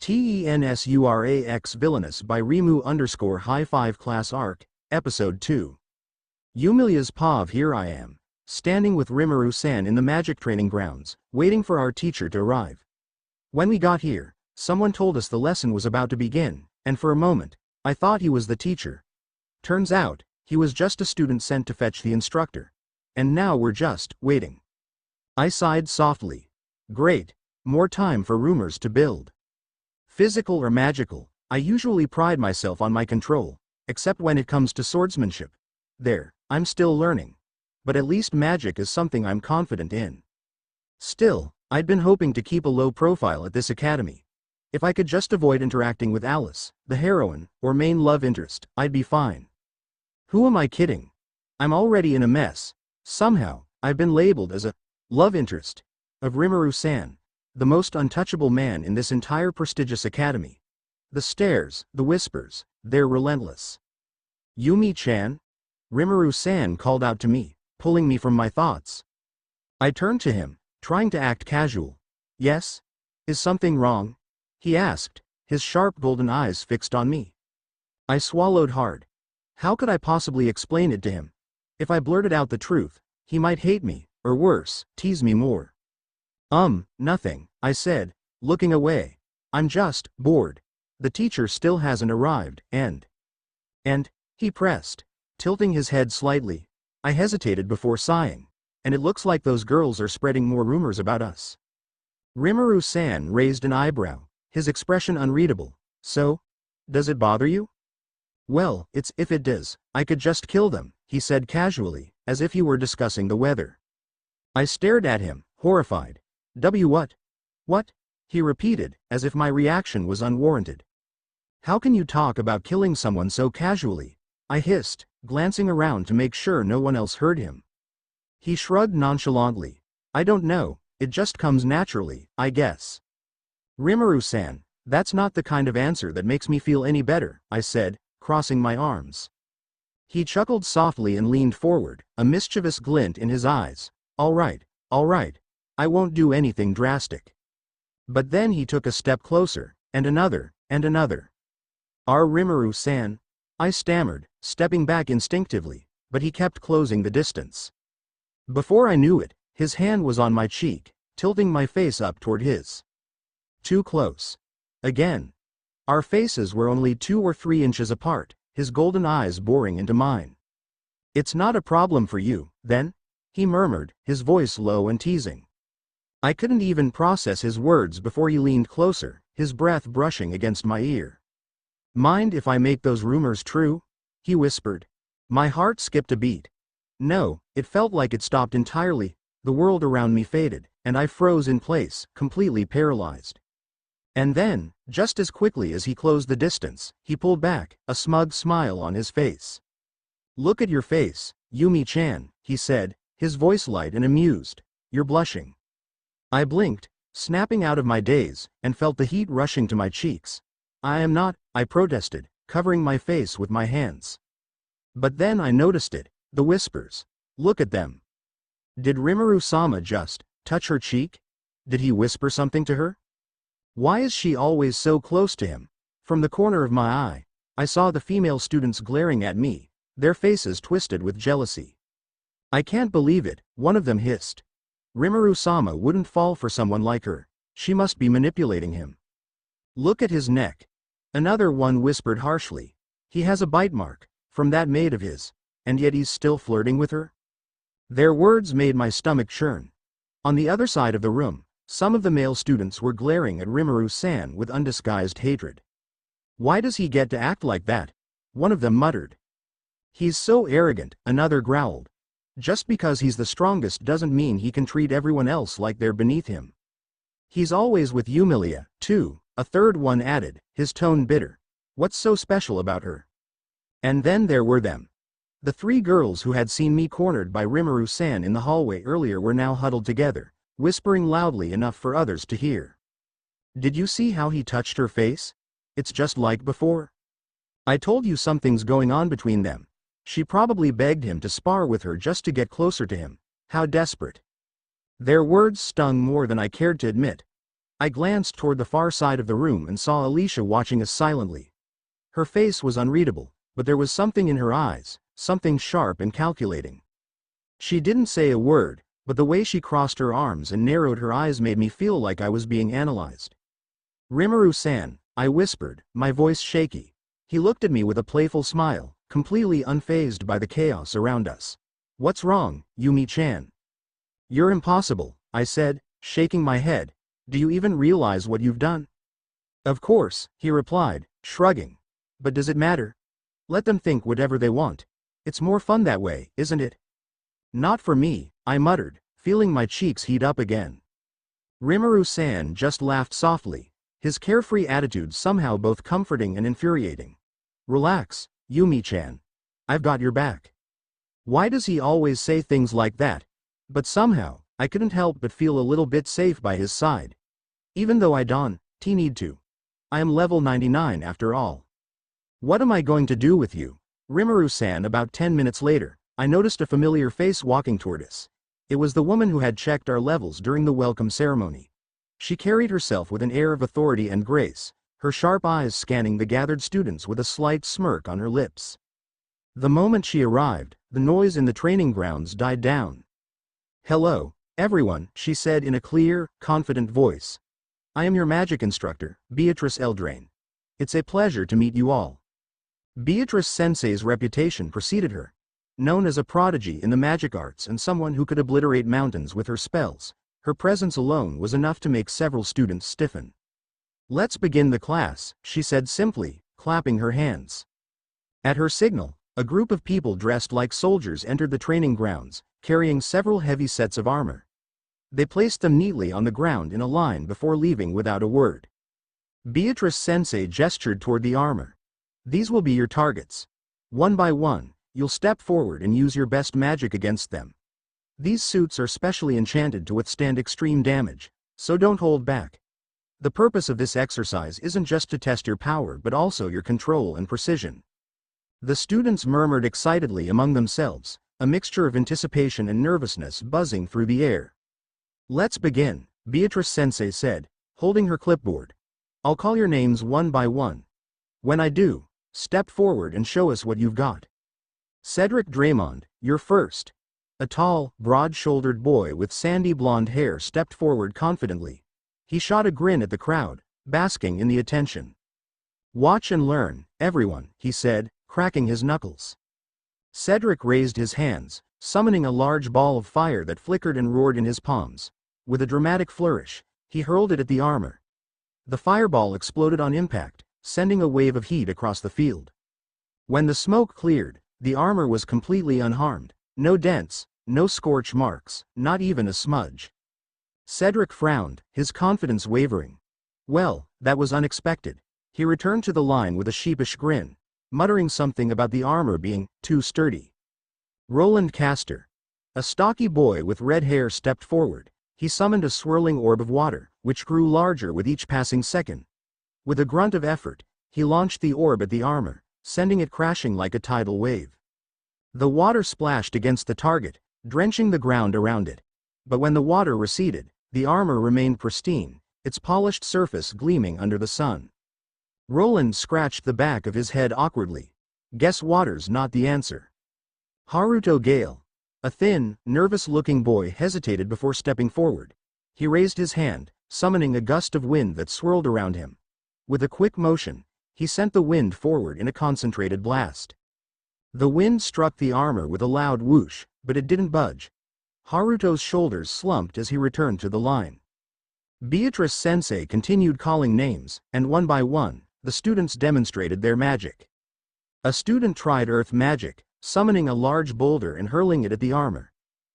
TENSURAX Villainess by Rimuru _High 5 Class Arc, Episode 2. Yumilia's Pav. Here I am, standing with Rimuru-san in the magic training grounds, waiting for our teacher to arrive. When we got here, someone told us the lesson was about to begin, and for a moment, I thought he was the teacher. Turns out, he was just a student sent to fetch the instructor. And now we're just waiting. I sighed softly. Great, more time for rumors to build. Physical or magical, I usually pride myself on my control, except when it comes to swordsmanship. There, I'm still learning. But at least magic is something I'm confident in. Still, I'd been hoping to keep a low profile at this academy. If I could just avoid interacting with Alice, the heroine, or main love interest, I'd be fine. Who am I kidding? I'm already in a mess. Somehow, I've been labeled as a love interest of Rimuru-san, the most untouchable man in this entire prestigious academy. The stares, the whispers, they're relentless. Yumi-chan? Rimuru-san called out to me, pulling me from my thoughts. I turned to him, trying to act casual. Yes? Is something wrong? He asked, his sharp golden eyes fixed on me. I swallowed hard. How could I possibly explain it to him? If I blurted out the truth, he might hate me, or worse, tease me more. Nothing, I said, looking away. I'm just bored. The teacher still hasn't arrived, and he pressed, tilting his head slightly. I hesitated before sighing. And it looks like those girls are spreading more rumors about us. Rimuru-san raised an eyebrow, his expression unreadable. So? Does it bother you? Well, if it does, I could just kill them, he said casually, as if he were discussing the weather. I stared at him, horrified. What? What? He repeated, as if my reaction was unwarranted. How can you talk about killing someone so casually? I hissed, glancing around to make sure no one else heard him. He shrugged nonchalantly. I don't know, it just comes naturally, I guess. Rimuru-san, that's not the kind of answer that makes me feel any better, I said, crossing my arms. He chuckled softly and leaned forward, a mischievous glint in his eyes. All right. I won't do anything drastic. But then he took a step closer, and another. Our Rimuru-san? I stammered, stepping back instinctively, but he kept closing the distance. Before I knew it, his hand was on my cheek, tilting my face up toward his. Too close. Again. Our faces were only 2 or 3 inches apart, his golden eyes boring into mine. It's not a problem for you, then? He murmured, his voice low and teasing. I couldn't even process his words before he leaned closer, his breath brushing against my ear. Mind if I make those rumors true? He whispered. My heart skipped a beat. No, it felt like it stopped entirely, the world around me faded, and I froze in place, completely paralyzed. And then, just as quickly as he closed the distance, he pulled back, a smug smile on his face. Look at your face, Yumi-chan, he said, his voice light and amused. You're blushing. I blinked, snapping out of my daze, and felt the heat rushing to my cheeks. I am not, I protested, covering my face with my hands. But then I noticed it, the whispers. Look at them. Did Rimuru-sama just touch her cheek? Did he whisper something to her? Why is she always so close to him? From the corner of my eye, I saw the female students glaring at me, their faces twisted with jealousy. I can't believe it, one of them hissed. Rimuru-sama wouldn't fall for someone like her. She must be manipulating him. Look at his neck. Another one whispered harshly. He has a bite mark, from that maid of his, and yet he's still flirting with her? Their words made my stomach churn. On the other side of the room, some of the male students were glaring at Rimuru-san with undisguised hatred. Why does he get to act like that? One of them muttered. He's so arrogant, another growled. Just because he's the strongest doesn't mean he can treat everyone else like they're beneath him. He's always with Yilia, too, a third one added, his tone bitter. What's so special about her? And then there were them. The 3 girls who had seen me cornered by Rimuru-san in the hallway earlier were now huddled together, whispering loudly enough for others to hear. Did you see how he touched her face? It's just like before. I told you something's going on between them. She probably begged him to spar with her just to get closer to him. How desperate. Their words stung more than I cared to admit. I glanced toward the far side of the room and saw Alicia watching us silently. Her face was unreadable, but there was something in her eyes, something sharp and calculating. She didn't say a word, but the way she crossed her arms and narrowed her eyes made me feel like I was being analyzed. "Rimuru-san," I whispered, my voice shaky. He looked at me with a playful smile, completely unfazed by the chaos around us. "What's wrong, Yumi-chan?" "You're impossible," I said, shaking my head. "Do you even realize what you've done?" "Of course," he replied, shrugging. "But does it matter? Let them think whatever they want. It's more fun that way, isn't it?" "Not for me," I muttered, feeling my cheeks heat up again. Rimuru-san just laughed softly, his carefree attitude somehow both comforting and infuriating. "Relax, Yumi-chan. I've got your back." Why does he always say things like that? But somehow, I couldn't help but feel a little bit safe by his side. Even though I don't need to. I am level 99 after all. "What am I going to do with you?" Rimuru-san. About 10 minutes later, I noticed a familiar face walking toward us. It was the woman who had checked our levels during the welcome ceremony. She carried herself with an air of authority and grace, her sharp eyes scanning the gathered students with a slight smirk on her lips. The moment she arrived, the noise in the training grounds died down. "Hello, everyone," she said in a clear, confident voice. "I am your magic instructor, Beatrice Eldraine. It's a pleasure to meet you all." Beatrice Sensei's reputation preceded her. Known as a prodigy in the magic arts and someone who could obliterate mountains with her spells, her presence alone was enough to make several students stiffen. "Let's begin the class," she said simply, clapping her hands. At her signal, a group of people dressed like soldiers entered the training grounds, carrying several heavy sets of armor. They placed them neatly on the ground in a line before leaving without a word. Beatrice Sensei gestured toward the armor. "These will be your targets. One by one, you'll step forward and use your best magic against them. These suits are specially enchanted to withstand extreme damage, so don't hold back. The purpose of this exercise isn't just to test your power but also your control and precision." The students murmured excitedly among themselves, a mixture of anticipation and nervousness buzzing through the air. "Let's begin," Beatrice Sensei said, holding her clipboard. "I'll call your names one by one. When I do, step forward and show us what you've got. Cedric Draymond, you're first." A tall, broad-shouldered boy with sandy blonde hair stepped forward confidently. He shot a grin at the crowd, basking in the attention. "Watch and learn, everyone," he said, cracking his knuckles. Cedric raised his hands, summoning a large ball of fire that flickered and roared in his palms. With a dramatic flourish, he hurled it at the armor. The fireball exploded on impact, sending a wave of heat across the field. When the smoke cleared, the armor was completely unharmed. No dents, no scorch marks, not even a smudge. Cedric frowned, his confidence wavering. Well, that was unexpected. He returned to the line with a sheepish grin, muttering something about the armor being too sturdy. Roland Castor, a stocky boy with red hair, stepped forward. He summoned a swirling orb of water, which grew larger with each passing second. With a grunt of effort, he launched the orb at the armor, sending it crashing like a tidal wave. The water splashed against the target, drenching the ground around it. But when the water receded, the armor remained pristine, its polished surface gleaming under the sun. Roland scratched the back of his head awkwardly. Guess water's not the answer. Haruto Gale, a thin, nervous-looking boy, hesitated before stepping forward. He raised his hand, summoning a gust of wind that swirled around him. With a quick motion, he sent the wind forward in a concentrated blast. The wind struck the armor with a loud whoosh, but it didn't budge. Haruto's shoulders slumped as he returned to the line. Beatrice Sensei continued calling names, and one by one, the students demonstrated their magic. A student tried earth magic, summoning a large boulder and hurling it at the armor.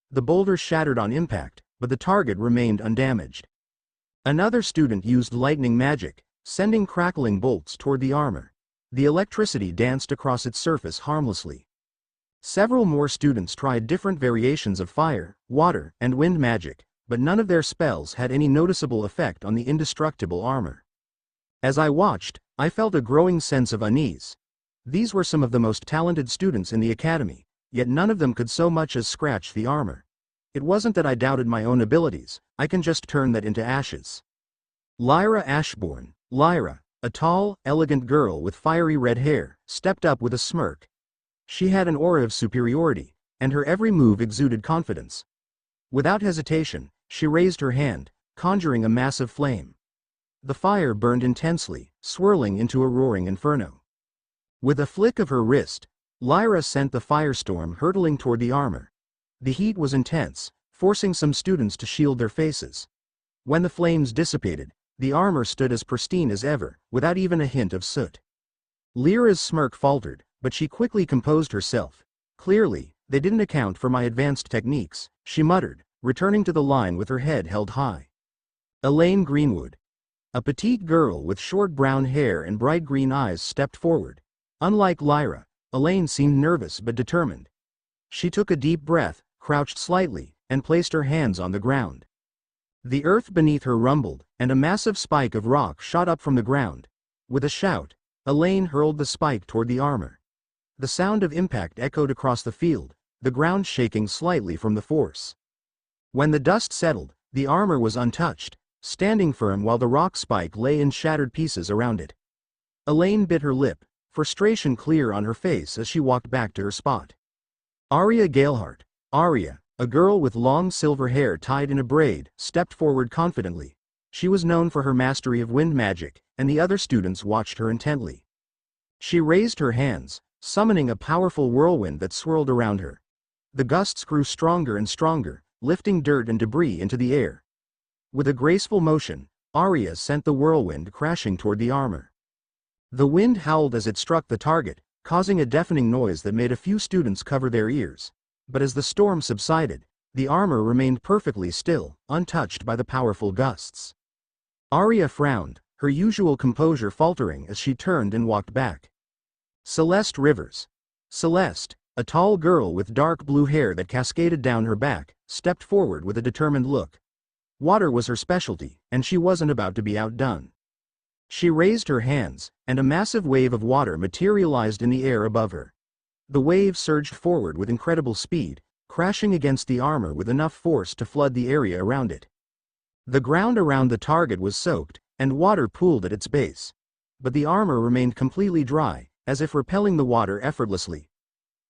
The boulder shattered on impact, but the target remained undamaged. Another student used lightning magic, sending crackling bolts toward the armor. The electricity danced across its surface harmlessly. Several more students tried different variations of fire, water, and wind magic, but none of their spells had any noticeable effect on the indestructible armor. As I watched, I felt a growing sense of unease. These were some of the most talented students in the academy, yet none of them could so much as scratch the armor. It wasn't that I doubted my own abilities, I can just turn that into ashes. Lyra Ashbourne. Lyra, a tall, elegant girl with fiery red hair, stepped up with a smirk. She had an aura of superiority, and her every move exuded confidence. Without hesitation, she raised her hand, conjuring a massive flame. The fire burned intensely, swirling into a roaring inferno. With a flick of her wrist, Lyra sent the firestorm hurtling toward the armor. The heat was intense, forcing some students to shield their faces. When the flames dissipated, the armor stood as pristine as ever, without even a hint of soot. Lyra's smirk faltered, but she quickly composed herself. Clearly, they didn't account for my advanced techniques, she muttered, returning to the line with her head held high. Elaine Greenwood. A petite girl with short brown hair and bright green eyes stepped forward. Unlike Lyra, Elaine seemed nervous but determined. She took a deep breath, crouched slightly, and placed her hands on the ground. The earth beneath her rumbled, and a massive spike of rock shot up from the ground. With a shout, Elaine hurled the spike toward the armor. The sound of impact echoed across the field, the ground shaking slightly from the force. When the dust settled, the armor was untouched, standing firm while the rock spike lay in shattered pieces around it. Elaine bit her lip, frustration clear on her face as she walked back to her spot. Arya Galehart. Arya, a girl with long silver hair tied in a braid, stepped forward confidently. She was known for her mastery of wind magic, and the other students watched her intently. She raised her hands, summoning a powerful whirlwind that swirled around her. The gusts grew stronger and stronger, lifting dirt and debris into the air. With a graceful motion, Arya sent the whirlwind crashing toward the armor. The wind howled as it struck the target, causing a deafening noise that made a few students cover their ears. But as the storm subsided, the armor remained perfectly still, untouched by the powerful gusts. Arya frowned, her usual composure faltering as she turned and walked back. Celeste Rivers. Celeste, a tall girl with dark blue hair that cascaded down her back, stepped forward with a determined look. Water was her specialty, and she wasn't about to be outdone. She raised her hands, and a massive wave of water materialized in the air above her. The wave surged forward with incredible speed, crashing against the armor with enough force to flood the area around it. The ground around the target was soaked, and water pooled at its base. But the armor remained completely dry, as if repelling the water effortlessly.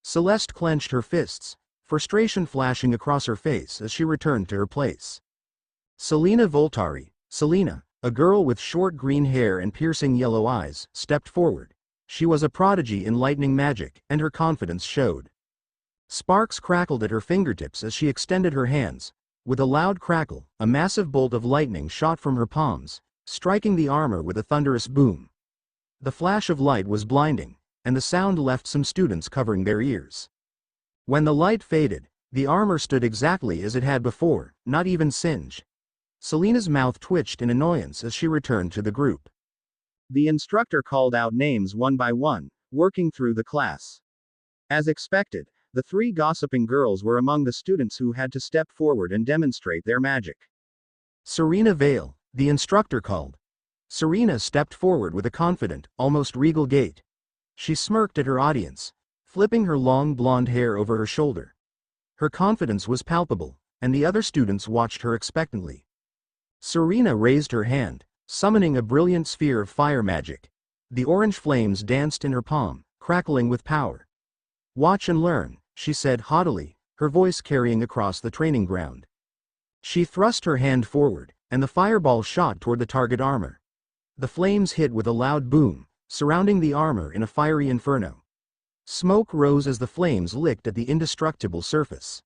Celeste clenched her fists, frustration flashing across her face as she returned to her place. Selena Voltari. Selena, a girl with short green hair and piercing yellow eyes, stepped forward. She was a prodigy in lightning magic, and her confidence showed. Sparks crackled at her fingertips as she extended her hands. With a loud crackle, a massive bolt of lightning shot from her palms, striking the armor with a thunderous boom. The flash of light was blinding, and the sound left some students covering their ears. When the light faded, the armor stood exactly as it had before, not even singed. Selena's mouth twitched in annoyance as she returned to the group. The instructor called out names one by one, working through the class. As expected, the three gossiping girls were among the students who had to step forward and demonstrate their magic. Serena Vale, the instructor called. Serena stepped forward with a confident, almost regal gait. She smirked at her audience, flipping her long blonde hair over her shoulder. Her confidence was palpable, and the other students watched her expectantly. Serena raised her hand, summoning a brilliant sphere of fire magic. The orange flames danced in her palm, crackling with power. "Watch and learn," she said haughtily, her voice carrying across the training ground. She thrust her hand forward, and the fireball shot toward the target armor. The flames hit with a loud boom, surrounding the armor in a fiery inferno. Smoke rose as the flames licked at the indestructible surface.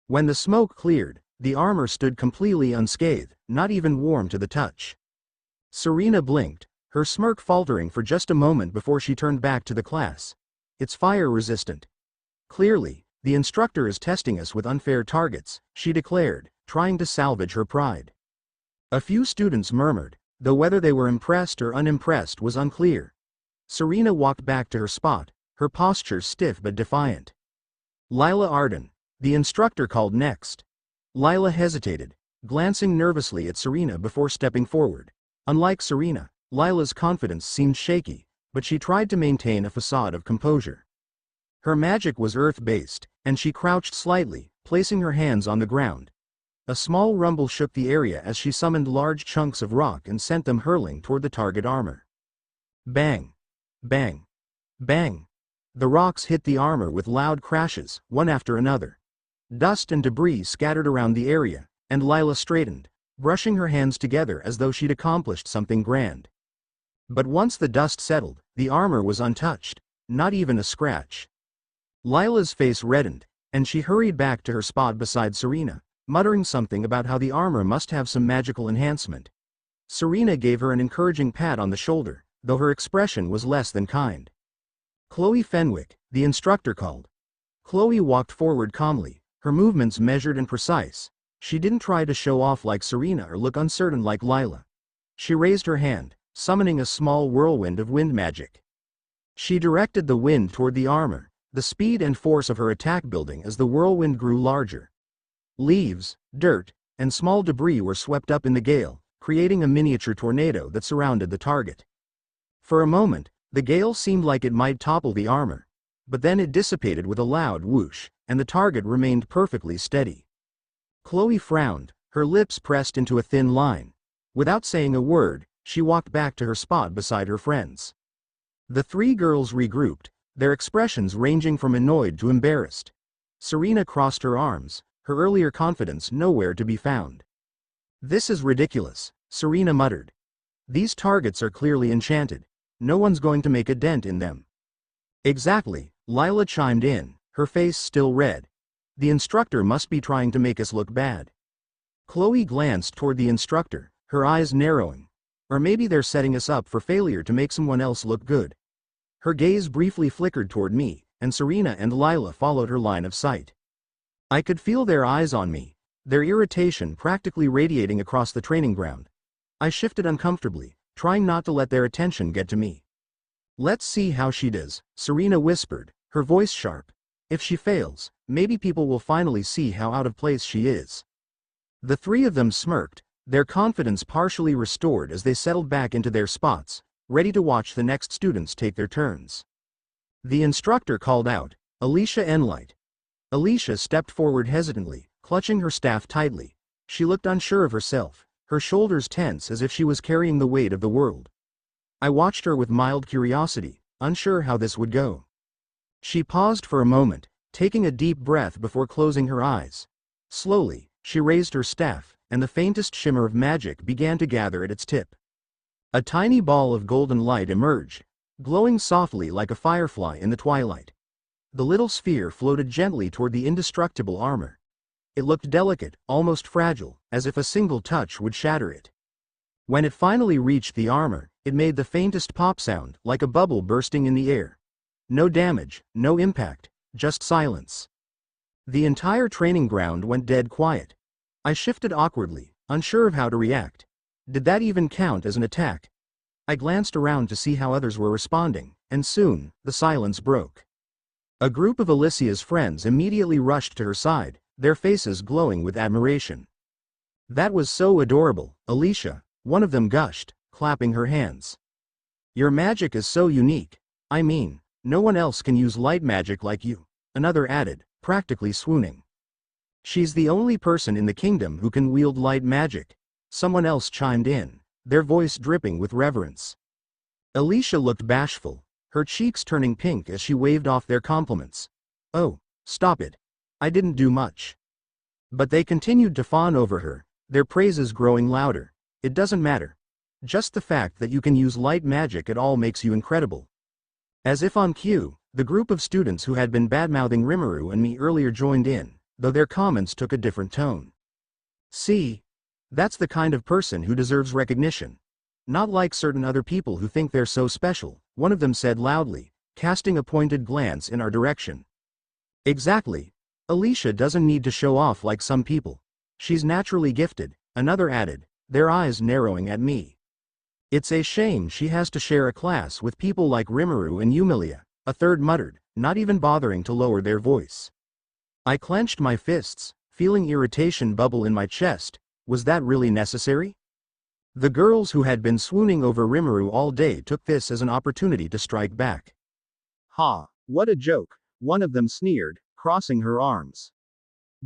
When the smoke cleared, the armor stood completely unscathed, not even warm to the touch. Serena blinked, her smirk faltering for just a moment before she turned back to the class. "It's fire-resistant. Clearly, the instructor is testing us with unfair targets," she declared, trying to salvage her pride. A few students murmured, though whether they were impressed or unimpressed was unclear. Serena walked back to her spot, her posture stiff but defiant. Lila Arden, the instructor called next. Lila hesitated, glancing nervously at Serena before stepping forward. Unlike Serena, Lila's confidence seemed shaky, but she tried to maintain a facade of composure. Her magic was earth-based, and she crouched slightly, placing her hands on the ground. A small rumble shook the area as she summoned large chunks of rock and sent them hurling toward the target armor. Bang! Bang! Bang! The rocks hit the armor with loud crashes, one after another. Dust and debris scattered around the area, and Lila straightened, brushing her hands together as though she'd accomplished something grand. But once the dust settled, the armor was untouched, not even a scratch. Lila's face reddened, and she hurried back to her spot beside Serena, muttering something about how the armor must have some magical enhancement. Serena gave her an encouraging pat on the shoulder, though her expression was less than kind. "Chloe Fenwick," the instructor called. Chloe walked forward calmly, her movements measured and precise. She didn't try to show off like Serena or look uncertain like Lila. She raised her hand, summoning a small whirlwind of wind magic. She directed the wind toward the armor, the speed and force of her attack building as the whirlwind grew larger. Leaves, dirt, and small debris were swept up in the gale, creating a miniature tornado that surrounded the target. For a moment, the gale seemed like it might topple the armor, but then it dissipated with a loud whoosh, and the target remained perfectly steady. Chloe frowned, her lips pressed into a thin line. Without saying a word, she walked back to her spot beside her friends. The three girls regrouped, their expressions ranging from annoyed to embarrassed. Serena crossed her arms, her earlier confidence nowhere to be found. "This is ridiculous," Serena muttered. "These targets are clearly enchanted. No one's going to make a dent in them." "Exactly," Lila chimed in, her face still red. "The instructor must be trying to make us look bad." Chloe glanced toward the instructor, her eyes narrowing. "Or maybe they're setting us up for failure to make someone else look good." Her gaze briefly flickered toward me, and Serena and Lila followed her line of sight. I could feel their eyes on me, their irritation practically radiating across the training ground. I shifted uncomfortably, trying not to let their attention get to me. "Let's see how she does," Serena whispered, her voice sharp. "If she fails, maybe people will finally see how out of place she is." The three of them smirked, their confidence partially restored as they settled back into their spots, ready to watch the next students take their turns. The instructor called out, "Alicia Enlight." Alicia stepped forward hesitantly, clutching her staff tightly. She looked unsure of herself, her shoulders tense as if she was carrying the weight of the world. I watched her with mild curiosity, unsure how this would go. She paused for a moment, taking a deep breath before closing her eyes. Slowly, she raised her staff, and the faintest shimmer of magic began to gather at its tip. A tiny ball of golden light emerged, glowing softly like a firefly in the twilight. The little sphere floated gently toward the indestructible armor. It looked delicate, almost fragile, as if a single touch would shatter it. When it finally reached the armor, it made the faintest pop sound, like a bubble bursting in the air. No damage, no impact, just silence. The entire training ground went dead quiet. I shifted awkwardly, unsure of how to react. Did that even count as an attack? I glanced around to see how others were responding, and soon, the silence broke. A group of Alicia's friends immediately rushed to her side, their faces glowing with admiration. "That was so adorable, Alicia," one of them gushed, clapping her hands. "Your magic is so unique. I mean, no one else can use light magic like you," another added, practically swooning. "She's the only person in the kingdom who can wield light magic," someone else chimed in, their voice dripping with reverence. Alicia looked bashful, her cheeks turning pink as she waved off their compliments. "Oh, stop it. I didn't do much." But they continued to fawn over her, their praises growing louder. "It doesn't matter. Just the fact that you can use light magic at all makes you incredible." As if on cue, the group of students who had been badmouthing Rimuru and me earlier joined in, though their comments took a different tone. "See? That's the kind of person who deserves recognition. Not like certain other people who think they're so special," one of them said loudly, casting a pointed glance in our direction. "Exactly. Alicia doesn't need to show off like some people. She's naturally gifted," another added, their eyes narrowing at me. "It's a shame she has to share a class with people like Rimuru and Yilia," a third muttered, not even bothering to lower their voice. I clenched my fists, feeling irritation bubble in my chest. Was that really necessary? The girls who had been swooning over Rimuru all day took this as an opportunity to strike back. "Ha, what a joke," one of them sneered, crossing her arms.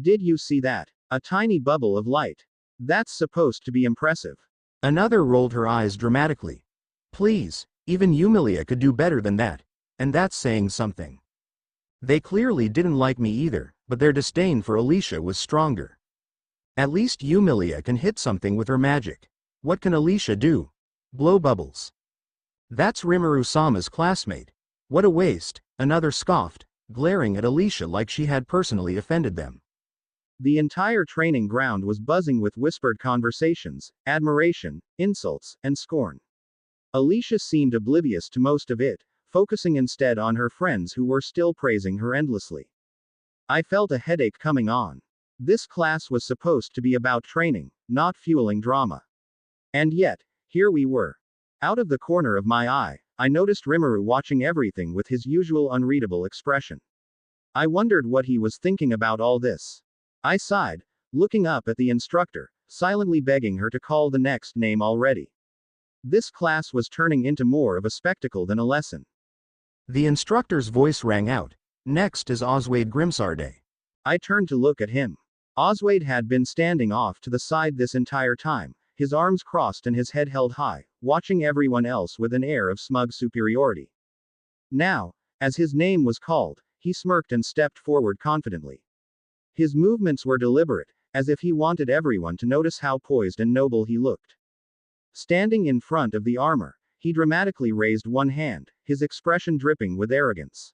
"Did you see that?" A tiny bubble of light. That's supposed to be impressive. Another rolled her eyes dramatically. Please, even Yumilia could do better than that, and that's saying something. They clearly didn't like me either, but their disdain for Alicia was stronger. At least Yumilia can hit something with her magic. What can Alicia do? Blow bubbles. That's Rimuru-sama's classmate. What a waste, another scoffed, glaring at Alicia like she had personally offended them. The entire training ground was buzzing with whispered conversations, admiration, insults, and scorn. Alicia seemed oblivious to most of it, focusing instead on her friends who were still praising her endlessly. I felt a headache coming on. This class was supposed to be about training, not fueling drama. And yet, here we were. Out of the corner of my eye, I noticed Rimuru watching everything with his usual unreadable expression. I wondered what he was thinking about all this. I sighed, looking up at the instructor, silently begging her to call the next name already. This class was turning into more of a spectacle than a lesson. The instructor's voice rang out. Next is Oswade Grimsarde. I turned to look at him. Oswade had been standing off to the side this entire time, his arms crossed and his head held high, watching everyone else with an air of smug superiority. Now, as his name was called, he smirked and stepped forward confidently. His movements were deliberate, as if he wanted everyone to notice how poised and noble he looked. Standing in front of the armor, he dramatically raised one hand, his expression dripping with arrogance.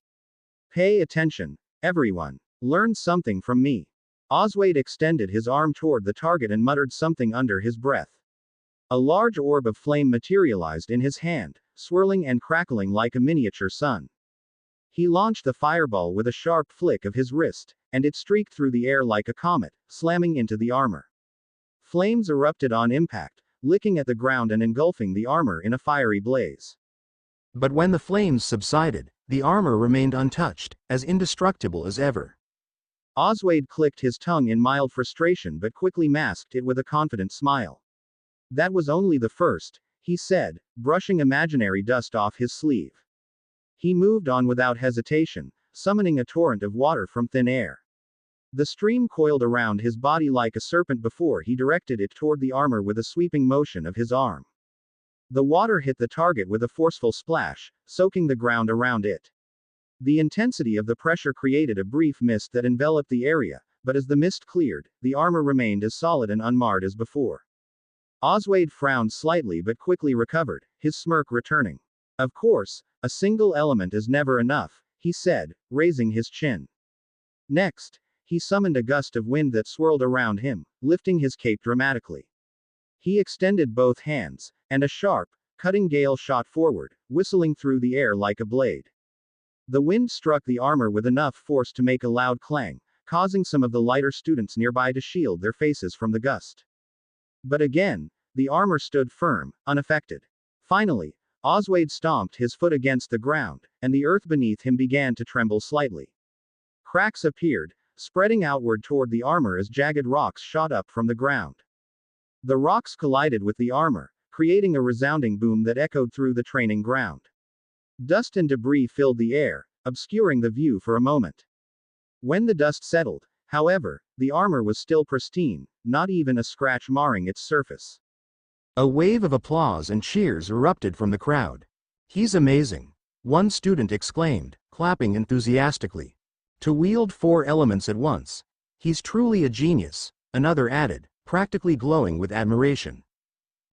Pay attention, everyone. Learn something from me. Oswade extended his arm toward the target and muttered something under his breath. A large orb of flame materialized in his hand, swirling and crackling like a miniature sun. He launched the fireball with a sharp flick of his wrist, and it streaked through the air like a comet, slamming into the armor. Flames erupted on impact, licking at the ground and engulfing the armor in a fiery blaze. But when the flames subsided, the armor remained untouched, as indestructible as ever. Oswade clicked his tongue in mild frustration but quickly masked it with a confident smile. That was only the first, he said, brushing imaginary dust off his sleeve. He moved on without hesitation, summoning a torrent of water from thin air. The stream coiled around his body like a serpent before he directed it toward the armor with a sweeping motion of his arm. The water hit the target with a forceful splash, soaking the ground around it. The intensity of the pressure created a brief mist that enveloped the area, but as the mist cleared, the armor remained as solid and unmarred as before. Oswade frowned slightly but quickly recovered, his smirk returning. Of course, a single element is never enough, he said, raising his chin. Next, he summoned a gust of wind that swirled around him, lifting his cape dramatically. He extended both hands, and a sharp, cutting gale shot forward, whistling through the air like a blade. The wind struck the armor with enough force to make a loud clang, causing some of the lighter students nearby to shield their faces from the gust. But again, the armor stood firm, unaffected. Finally, Oswade stomped his foot against the ground, and the earth beneath him began to tremble slightly. Cracks appeared, spreading outward toward the armor as jagged rocks shot up from the ground. The rocks collided with the armor, creating a resounding boom that echoed through the training ground. Dust and debris filled the air, obscuring the view for a moment. When the dust settled, however, the armor was still pristine, not even a scratch marring its surface. A wave of applause and cheers erupted from the crowd. He's amazing, one student exclaimed, clapping enthusiastically. To wield 4 elements at once. He's truly a genius, another added, practically glowing with admiration.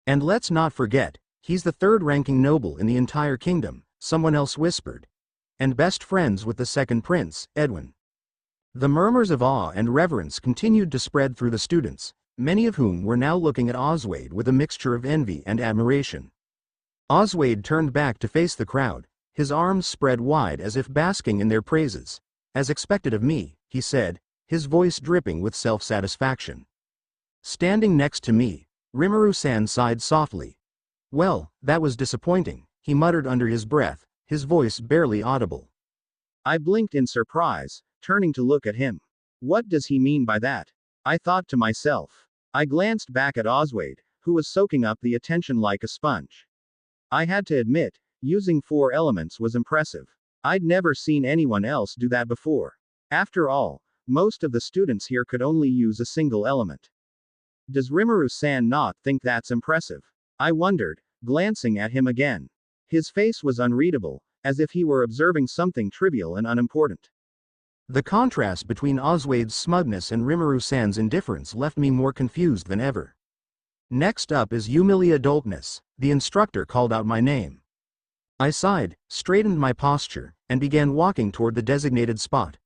And let's not forget, he's the 3rd-ranking noble in the entire kingdom, someone else whispered. And best friends with the second prince, Edwin. The murmurs of awe and reverence continued to spread through the students, many of whom were now looking at Oswade with a mixture of envy and admiration. Oswade turned back to face the crowd, his arms spread wide as if basking in their praises. As expected of me, he said, his voice dripping with self-satisfaction. Standing next to me, Rimuru-san sighed softly. Well, that was disappointing, he muttered under his breath, his voice barely audible. I blinked in surprise, turning to look at him. What does he mean by that? I thought to myself. I glanced back at Oswade, who was soaking up the attention like a sponge. I had to admit, using 4 elements was impressive. I'd never seen anyone else do that before. After all, Most of the students here could only use a single element. Does Rimuru-san not think that's impressive? I wondered, glancing at him again. His face was unreadable, as if he were observing something trivial and unimportant. The contrast between Oswade's smugness and Rimuru-san's indifference left me more confused than ever. Next up is Yilia Dolkness, the instructor called out my name. I sighed, straightened my posture, and began walking toward the designated spot.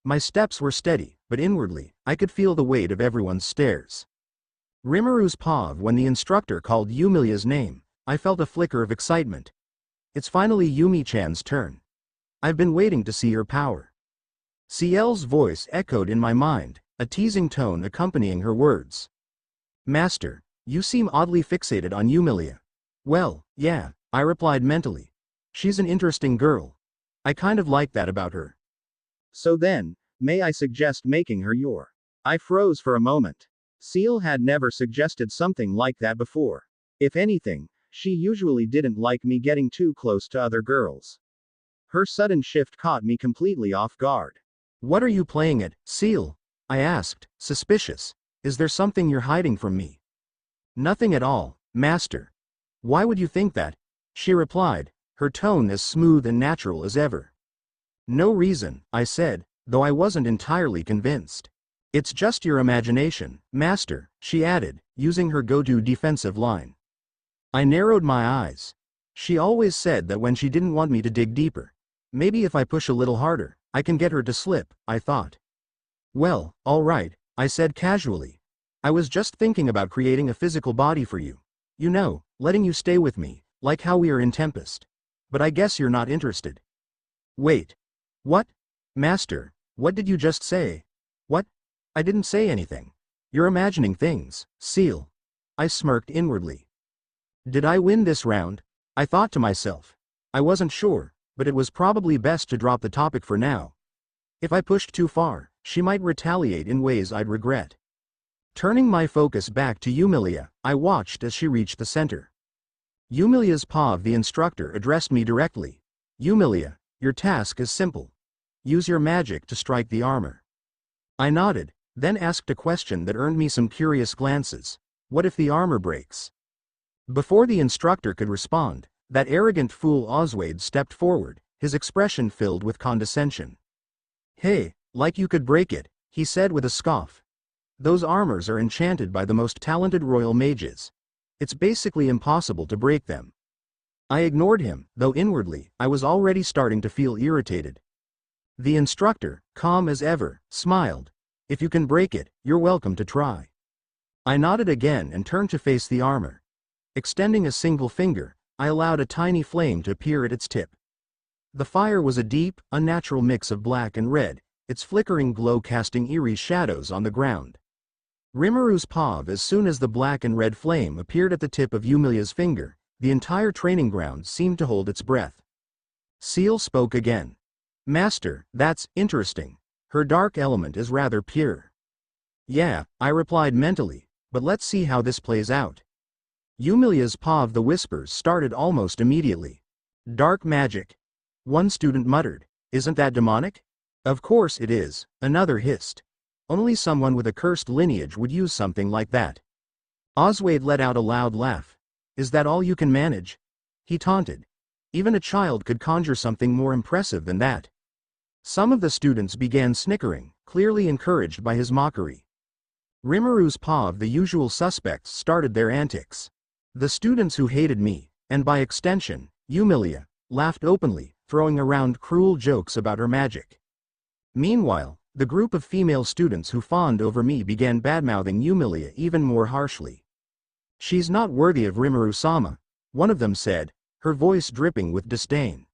My steps were steady, but inwardly, I could feel the weight of everyone's stares. Rimuru's paw. When the instructor called Yumilia's name, I felt a flicker of excitement. It's finally Yumi-chan's turn. I've been waiting to see her power. Ciel's voice echoed in my mind, a teasing tone accompanying her words. Master, you seem oddly fixated on Yumilia. Well, yeah, I replied mentally. She's an interesting girl. I kind of like that about her. So then, may I suggest making her your? I froze for a moment. Ciel had never suggested something like that before. If anything, she usually didn't like me getting too close to other girls. Her sudden shift caught me completely off guard. What are you playing at, Ciel? I asked, suspicious. Is there something you're hiding from me? Nothing at all, Master. Why would you think that? She replied, her tone as smooth and natural as ever. No reason, I said, though I wasn't entirely convinced. It's just your imagination, Master, she added, using her go-to defensive line. I narrowed my eyes. She always said that when she didn't want me to dig deeper. Maybe if I push a little harder, I can get her to slip, I thought. Well, all right, I said casually. I was just thinking about creating a physical body for you. You know, letting you stay with me, like how we are in Tempest. But I guess you're not interested. Wait. What? Master, what did you just say? What? I didn't say anything. You're imagining things, Ciel. I smirked inwardly. Did I win this round? I thought to myself. I wasn't sure, but it was probably best to drop the topic for now. If I pushed too far, she might retaliate in ways I'd regret. Turning my focus back to Yumilia, I watched as she reached the center. Yumilia's paw. The instructor addressed me directly. Yumilia, your task is simple. Use your magic to strike the armor. I nodded, then asked a question that earned me some curious glances. What if the armor breaks? Before the instructor could respond, that arrogant fool Oswade stepped forward, his expression filled with condescension. Hey, like you could break it, he said with a scoff. Those armors are enchanted by the most talented royal mages. It's basically impossible to break them. I ignored him, though inwardly, I was already starting to feel irritated. The instructor, calm as ever, smiled. If you can break it, you're welcome to try. I nodded again and turned to face the armor. Extending a single finger, I allowed a tiny flame to appear at its tip. The fire was a deep, unnatural mix of black and red, its flickering glow casting eerie shadows on the ground. Rimuru's paw. As soon as the black and red flame appeared at the tip of Yumilia's finger, the entire training ground seemed to hold its breath. Ciel spoke again. Master, that's interesting. Her dark element is rather pure. Yeah, I replied mentally, but let's see how this plays out. Yumilia's paw. The whispers started almost immediately. Dark magic. One student muttered. Isn't that demonic? Of course it is, another hissed. Only someone with a cursed lineage would use something like that. Oswade let out a loud laugh. Is that all you can manage? He taunted. Even a child could conjure something more impressive than that. Some of the students began snickering, clearly encouraged by his mockery. Rimuru's paw. The usual suspects started their antics. The students who hated me, and by extension, Yumilia, laughed openly, throwing around cruel jokes about her magic. Meanwhile, the group of female students who fawned over me began badmouthing Yumilia even more harshly. She's not worthy of Rimuru-sama, one of them said, her voice dripping with disdain.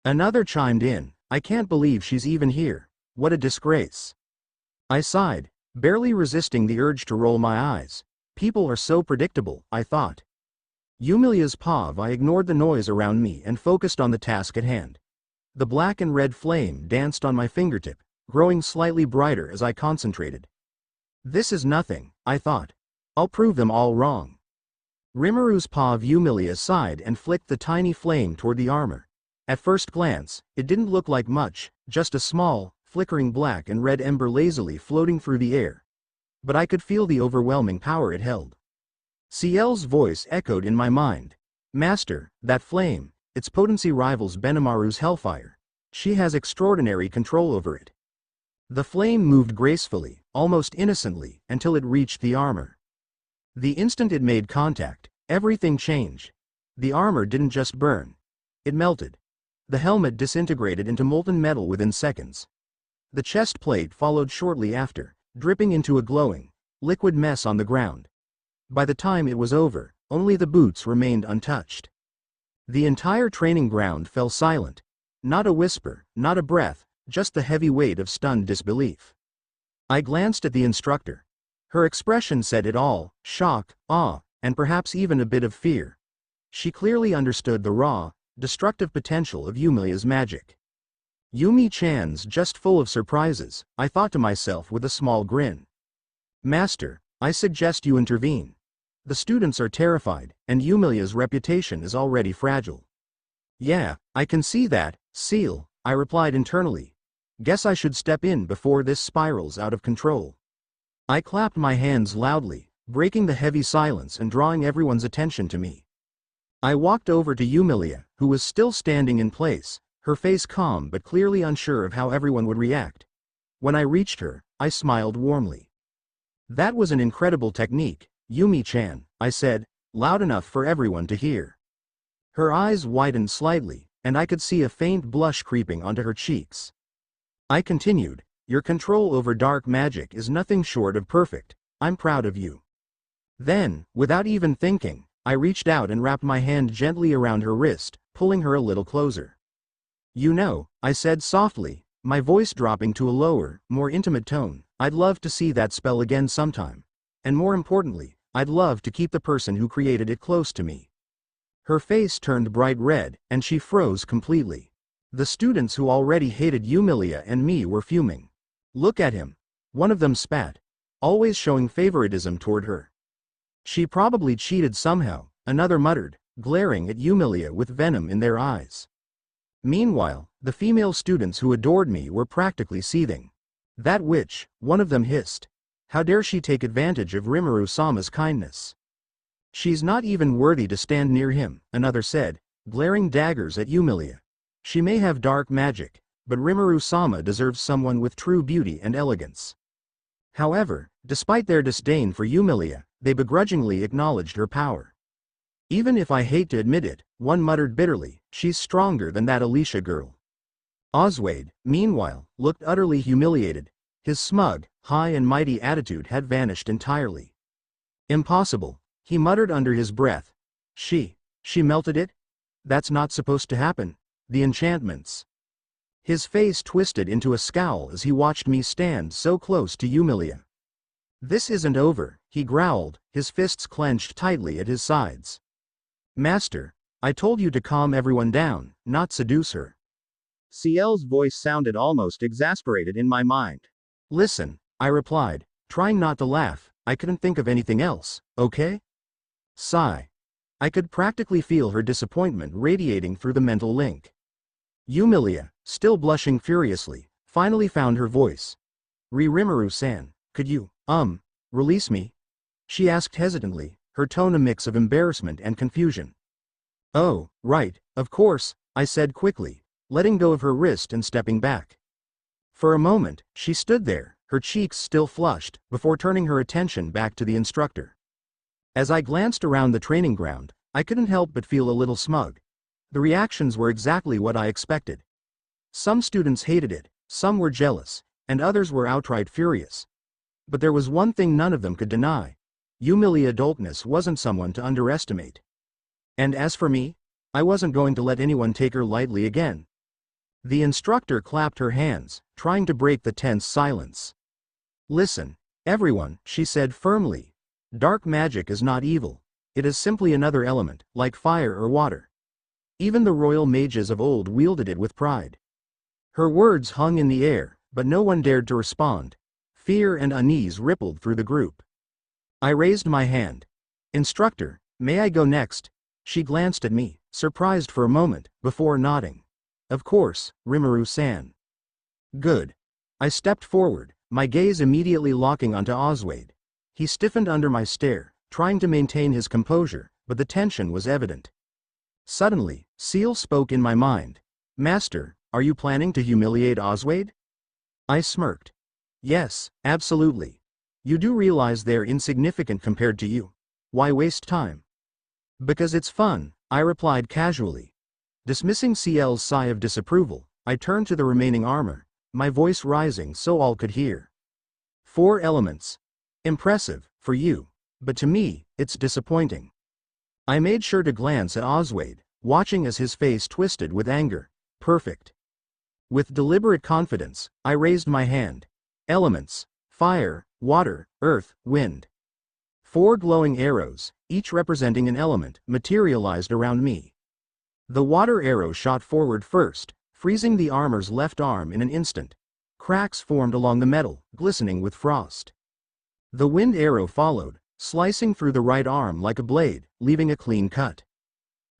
Another chimed in, I can't believe she's even here, what a disgrace. I sighed, barely resisting the urge to roll my eyes. People are so predictable, I thought. Yumilia's paw. I ignored the noise around me and focused on the task at hand. The black and red flame danced on my fingertip, growing slightly brighter as I concentrated. This is nothing, I thought. I'll prove them all wrong. Rimuru's paw. Yumilia sighed and flicked the tiny flame toward the armor. At first glance, it didn't look like much, just a small, flickering black and red ember lazily floating through the air. But I could feel the overwhelming power it held. Ciel's voice echoed in my mind. Master, that flame, its potency rivals Benimaru's hellfire. She has extraordinary control over it. The flame moved gracefully, almost innocently, until it reached the armor. The instant it made contact, everything changed. The armor didn't just burn. It melted. The helmet disintegrated into molten metal within seconds. The chest plate followed shortly after, dripping into a glowing, liquid mess on the ground. By the time it was over, only the boots remained untouched. The entire training ground fell silent. Not a whisper, not a breath, just the heavy weight of stunned disbelief. I glanced at the instructor. Her expression said it all: shock, awe, and perhaps even a bit of fear. She clearly understood the raw, destructive potential of Yumilia's magic. Yumi-chan's just full of surprises, I thought to myself with a small grin. Master, I suggest you intervene. The students are terrified, and Yumilia's reputation is already fragile. Yeah, I can see that, Ciel, I replied internally. Guess I should step in before this spirals out of control. I clapped my hands loudly, breaking the heavy silence and drawing everyone's attention to me. I walked over to Yumilia, who was still standing in place, her face calm but clearly unsure of how everyone would react. When I reached her, I smiled warmly. That was an incredible technique, Yumi-chan, I said, loud enough for everyone to hear. Her eyes widened slightly, and I could see a faint blush creeping onto her cheeks. I continued, your control over dark magic is nothing short of perfect. I'm proud of you. Then, without even thinking, I reached out and wrapped my hand gently around her wrist, pulling her a little closer. You know, I said softly, my voice dropping to a lower, more intimate tone, I'd love to see that spell again sometime. And more importantly, I'd love to keep the person who created it close to me. Her face turned bright red, and she froze completely. The students who already hated Yumilia and me were fuming. Look at him. One of them spat, always showing favoritism toward her. She probably cheated somehow, another muttered, glaring at Yumilia with venom in their eyes. Meanwhile, the female students who adored me were practically seething. That witch, one of them hissed. How dare she take advantage of Rimuru-sama's kindness? She's not even worthy to stand near him, another said, glaring daggers at Yumilia. She may have dark magic, but Rimuru-sama deserves someone with true beauty and elegance. However, despite their disdain for Yumilia, they begrudgingly acknowledged her power. Even if I hate to admit it, one muttered bitterly, she's stronger than that Alicia girl. Oade, meanwhile, looked utterly humiliated. His smug, high and mighty attitude had vanished entirely. Impossible, he muttered under his breath. She melted it? That's not supposed to happen. The enchantments. His face twisted into a scowl as he watched me stand so close to Yumilia. This isn't over, he growled, his fists clenched tightly at his sides. Master, I told you to calm everyone down, not seduce her. Ciel's voice sounded almost exasperated in my mind. Listen, I replied, trying not to laugh, I couldn't think of anything else, okay? Sigh. I could practically feel her disappointment radiating through the mental link. Yumilia, still blushing furiously, finally found her voice. Rimuru-san, could you, release me? She asked hesitantly, her tone a mix of embarrassment and confusion. Oh, right, of course, I said quickly, letting go of her wrist and stepping back. For a moment, she stood there, her cheeks still flushed, before turning her attention back to the instructor. As I glanced around the training ground, I couldn't help but feel a little smug. The reactions were exactly what I expected. Some students hated it, some were jealous, and others were outright furious. But there was one thing none of them could deny. Yumilia adultness wasn't someone to underestimate. And as for me, I wasn't going to let anyone take her lightly again. The instructor clapped her hands, trying to break the tense silence. Listen, everyone, she said firmly. Dark magic is not evil. It is simply another element, like fire or water. Even the royal mages of old wielded it with pride. Her words hung in the air, but no one dared to respond. Fear and unease rippled through the group. I raised my hand. Instructor, may I go next? She glanced at me, surprised for a moment, before nodding. Of course, Rimuru-san. Good. I stepped forward, my gaze immediately locking onto Oswade. He stiffened under my stare, trying to maintain his composure, but the tension was evident. Suddenly, Seal spoke in my mind. Master, are you planning to humiliate Oswade? I smirked. Yes, absolutely. You do realize they're insignificant compared to you. Why waste time? Because it's fun, I replied casually. Dismissing CL's sigh of disapproval, I turned to the remaining armor, my voice rising so all could hear. 4 elements. Impressive, for you. But to me, it's disappointing. I made sure to glance at Oswade, watching as his face twisted with anger. Perfect. With deliberate confidence, I raised my hand. Elements. Fire, water, earth, wind. 4 glowing arrows, each representing an element, materialized around me. The water arrow shot forward first, freezing the armor's left arm in an instant. Cracks formed along the metal, glistening with frost. The wind arrow followed, slicing through the right arm like a blade, leaving a clean cut.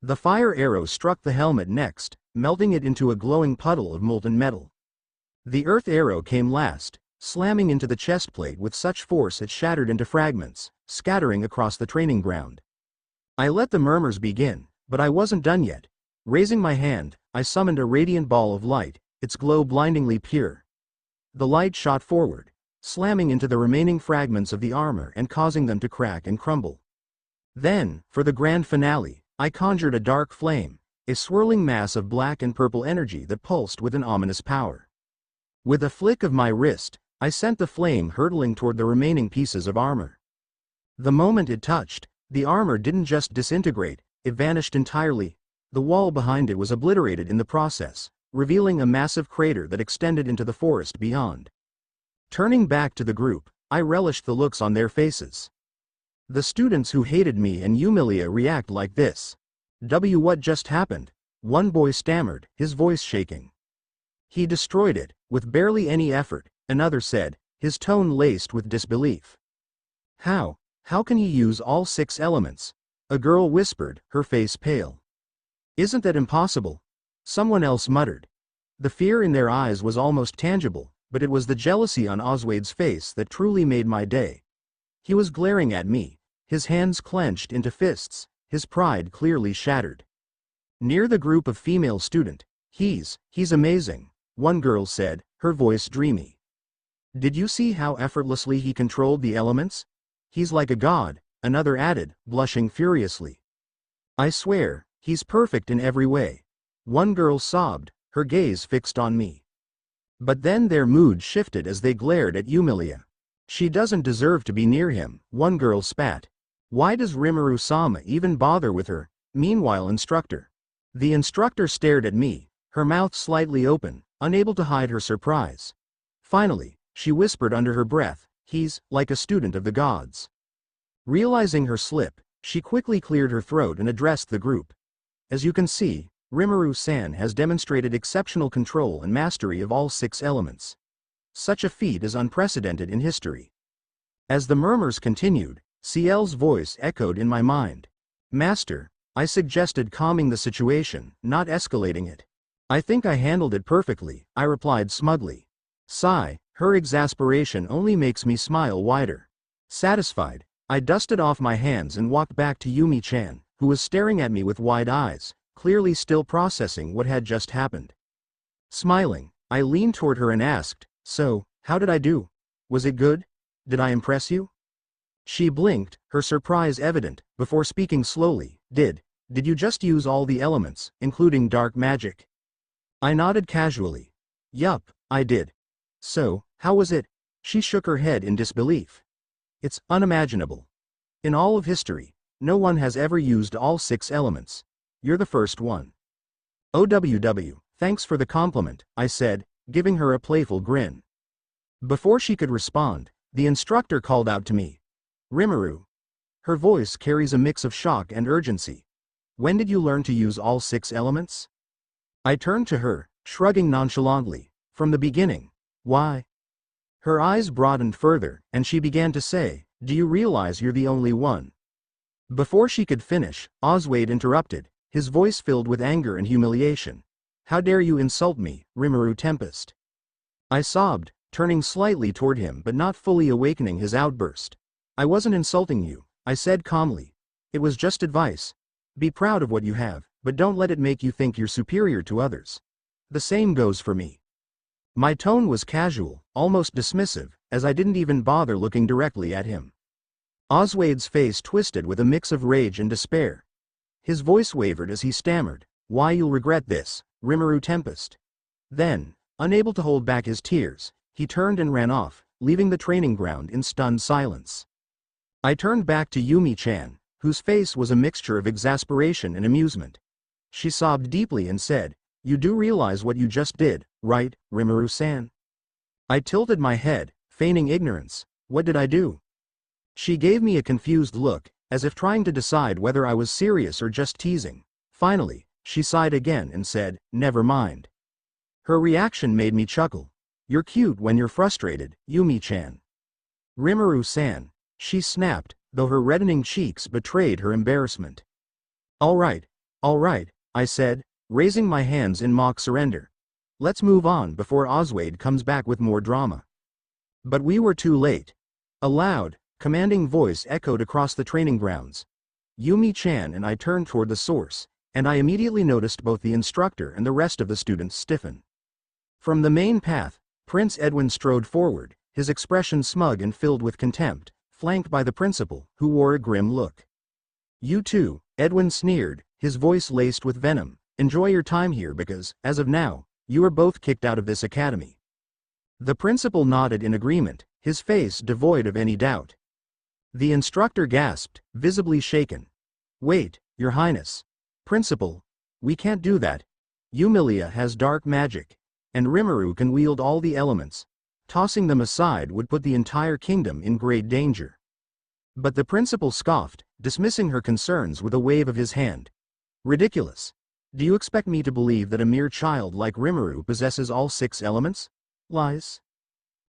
The fire arrow struck the helmet next, melting it into a glowing puddle of molten metal. The earth arrow came last, slamming into the chest plate with such force it shattered into fragments, scattering across the training ground. I let the murmurs begin, but I wasn't done yet. Raising my hand, I summoned a radiant ball of light, its glow blindingly pure. The light shot forward, slamming into the remaining fragments of the armor and causing them to crack and crumble. Then, for the grand finale, I conjured a dark flame, a swirling mass of black and purple energy that pulsed with an ominous power. With a flick of my wrist, I sent the flame hurtling toward the remaining pieces of armor. The moment it touched, the armor didn't just disintegrate, it vanished entirely. The wall behind it was obliterated in the process, revealing a massive crater that extended into the forest beyond. Turning back to the group, I relished the looks on their faces. The students who hated me and Yilia react like this. What just happened? One boy stammered, his voice shaking. He destroyed it, with barely any effort, another said, his tone laced with disbelief. How can he use all 6 elements? A girl whispered, her face pale. Isn't that impossible? Someone else muttered. The fear in their eyes was almost tangible, but it was the jealousy on Oswade's face that truly made my day. He was glaring at me, his hands clenched into fists, his pride clearly shattered. Near the group of female student, he's amazing, one girl said, her voice dreamy. Did you see how effortlessly he controlled the elements? He's like a god, another added, blushing furiously. I swear, he's perfect in every way. One girl sobbed, her gaze fixed on me. But then their mood shifted as they glared at Yilia. She doesn't deserve to be near him, one girl spat. Why does Rimuru-sama even bother with her? Meanwhile, instructor. The instructor stared at me, her mouth slightly open, unable to hide her surprise. Finally, she whispered under her breath, he's like a student of the gods. Realizing her slip, she quickly cleared her throat and addressed the group. As you can see, Rimuru-san has demonstrated exceptional control and mastery of all 6 elements. Such a feat is unprecedented in history. As the murmurs continued, CL's voice echoed in my mind. Master, I suggested calming the situation, not escalating it. I think I handled it perfectly, I replied smugly. Sigh, her exasperation only makes me smile wider. Satisfied, I dusted off my hands and walked back to Yumi-chan, who was staring at me with wide eyes, clearly still processing what had just happened. Smiling, I leaned toward her and asked, so, how did I do? Was it good? Did I impress you? She blinked, her surprise evident, before speaking slowly. Did you just use all the elements, including dark magic? I nodded casually. Yup, I did. So, how was it? She shook her head in disbelief. It's unimaginable. In all of history, no one has ever used all 6 elements. You're the first one. OWW, thanks for the compliment, I said, giving her a playful grin. Before she could respond, the instructor called out to me. Rimuru. Her voice carries a mix of shock and urgency. When did you learn to use all 6 elements? I turned to her, shrugging nonchalantly. From the beginning. Why? Her eyes broadened further, and she began to say, do you realize you're the only one? Before she could finish, Oswade interrupted, his voice filled with anger and humiliation. How dare you insult me, Rimuru Tempest? I sobbed, turning slightly toward him but not fully awakening his outburst. I wasn't insulting you, I said calmly. It was just advice. Be proud of what you have, but don't let it make you think you're superior to others. The same goes for me. My tone was casual, almost dismissive, as I didn't even bother looking directly at him. Oswade's face twisted with a mix of rage and despair. His voice wavered as he stammered, "Why, you'll regret this, Rimuru Tempest." Then, unable to hold back his tears, he turned and ran off, leaving the training ground in stunned silence. I turned back to Yumi-chan, whose face was a mixture of exasperation and amusement. She sobbed deeply and said, "You do realize what you just did, right, Rimuru-san?" I tilted my head, feigning ignorance. What did I do? She gave me a confused look, as if trying to decide whether I was serious or just teasing. Finally, she sighed again and said, "Never mind." Her reaction made me chuckle. "You're cute when you're frustrated, Yumi-chan." "Rimuru-san," she snapped, though her reddening cheeks betrayed her embarrassment. All right, I said, raising my hands in mock surrender. "Let's move on before Oswade comes back with more drama." But we were too late. A loud, commanding voice echoed across the training grounds. Yumi-chan and I turned toward the source, and I immediately noticed both the instructor and the rest of the students stiffen. From the main path, Prince Edwin strode forward, his expression smug and filled with contempt, flanked by the principal, who wore a grim look. "You too," Edwin sneered, his voice laced with venom. "Enjoy your time here because, as of now, you are both kicked out of this academy." The principal nodded in agreement, his face devoid of any doubt. The instructor gasped, visibly shaken. "Wait, Your Highness. Principal, we can't do that. Yilia has dark magic, and Rimuru can wield all the elements. Tossing them aside would put the entire kingdom in great danger." But the principal scoffed, dismissing her concerns with a wave of his hand. "Ridiculous. Do you expect me to believe that a mere child like Rimuru possesses all 6 elements? Lies."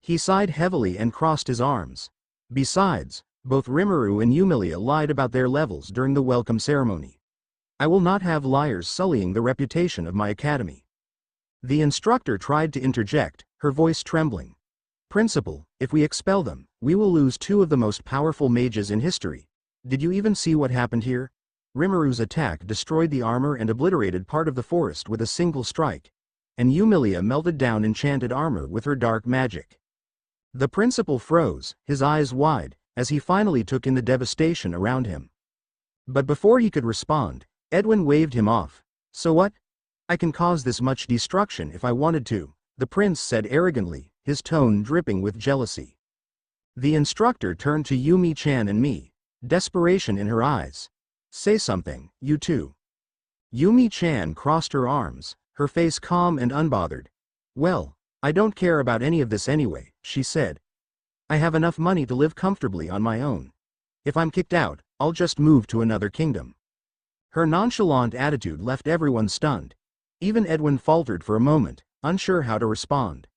He sighed heavily and crossed his arms. "Besides, both Rimuru and Yilia lied about their levels during the welcome ceremony. I will not have liars sullying the reputation of my academy." The instructor tried to interject, her voice trembling. "Principal, if we expel them, we will lose 2 of the most powerful mages in history. Did you even see what happened here? Rimuru's attack destroyed the armor and obliterated part of the forest with a single strike, and Yilia melted down enchanted armor with her dark magic." The principal froze, his eyes wide, as he finally took in the devastation around him. But before he could respond, Edwin waved him off. "So what? I can cause this much destruction if I wanted to," the prince said arrogantly, his tone dripping with jealousy. The instructor turned to Yumi-chan and me, desperation in her eyes. "Say something, you two." Yumi-chan crossed her arms, her face calm and unbothered. "Well, I don't care about any of this anyway," she said. "I have enough money to live comfortably on my own. If I'm kicked out, I'll just move to another kingdom." Her nonchalant attitude left everyone stunned. Even Edwin faltered for a moment, unsure how to respond.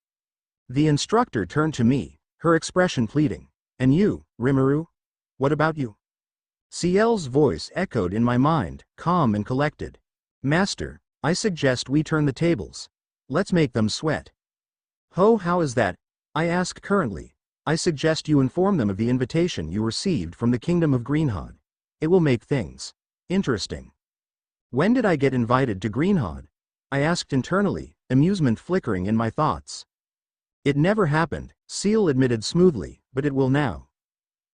The instructor turned to me, her expression pleading. "And you, Rimuru? What about you?" Ciel's voice echoed in my mind, calm and collected. "Master, I suggest we turn the tables. Let's make them sweat." "Oh, how is that?" I ask currently. "I suggest you inform them of the invitation you received from the Kingdom of Greenhod. It will make things interesting." When did I get invited to Greenhod? I asked internally, amusement flickering in my thoughts. "It never happened," Ciel admitted smoothly, "but it will now."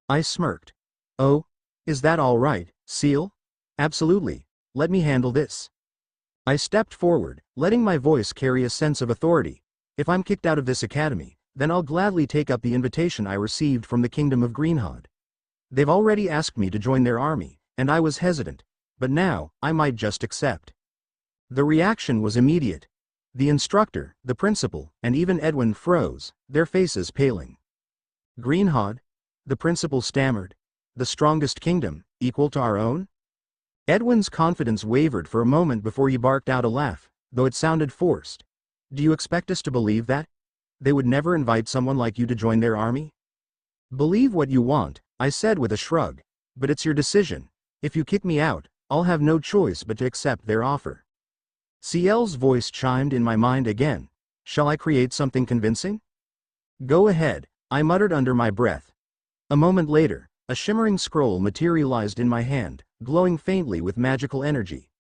I smirked. "Oh? Is that all right, Ciel?" "Absolutely. Let me handle this." I stepped forward, letting my voice carry a sense of authority. "If I'm kicked out of this academy, then I'll gladly take up the invitation I received from the Kingdom of Greenhod. They've already asked me to join their army, and I was hesitant, but now, I might just accept." The reaction was immediate. The instructor, the principal, and even Edwin froze, their faces paling. "Greenhod?" the principal stammered. "The strongest kingdom, equal to our own?" Edwin's confidence wavered for a moment before he barked out a laugh, though it sounded forced. "Do you expect us to believe that? They would never invite someone like you to join their army?" "Believe what you want," I said with a shrug, "but it's your decision. If you kick me out, I'll have no choice but to accept their offer." Ciel's voice chimed in my mind again. "Shall I create something convincing?" Go ahead, I muttered under my breath. A moment later, a shimmering scroll materialized in my hand, glowing faintly with magical energy.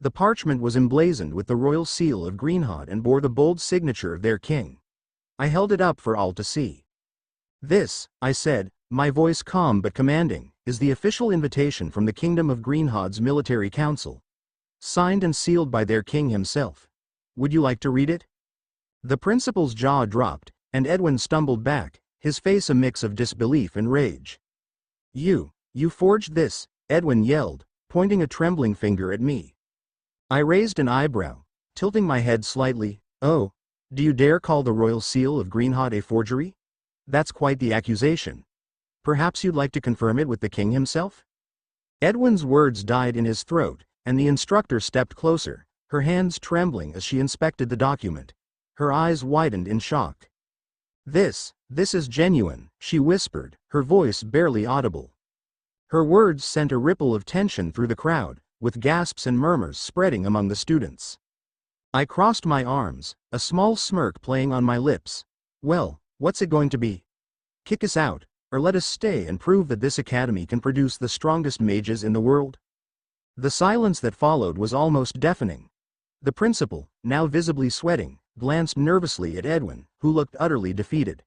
The parchment was emblazoned with the royal seal of Greenhod and bore the bold signature of their king. I held it up for all to see. This, I said, my voice calm but commanding, is the official invitation from the Kingdom of Greenhod's military council. Signed and sealed by their king himself. Would you like to read it? The principal's jaw dropped, and Edwin stumbled back, his face a mix of disbelief and rage. You forged this, Edwin yelled, pointing a trembling finger at me. I raised an eyebrow, tilting my head slightly. Oh, do you dare call the royal seal of Greenhod a forgery? That's quite the accusation. Perhaps you'd like to confirm it with the king himself? Edwin's words died in his throat, and the instructor stepped closer, her hands trembling as she inspected the document. Her eyes widened in shock. This is genuine, she whispered, her voice barely audible. Her words sent a ripple of tension through the crowd, with gasps and murmurs spreading among the students. I crossed my arms, a small smirk playing on my lips. Well, what's it going to be? Kick us out, or let us stay and prove that this academy can produce the strongest mages in the world? The silence that followed was almost deafening. The principal, now visibly sweating, glanced nervously at Edwin, who looked utterly defeated.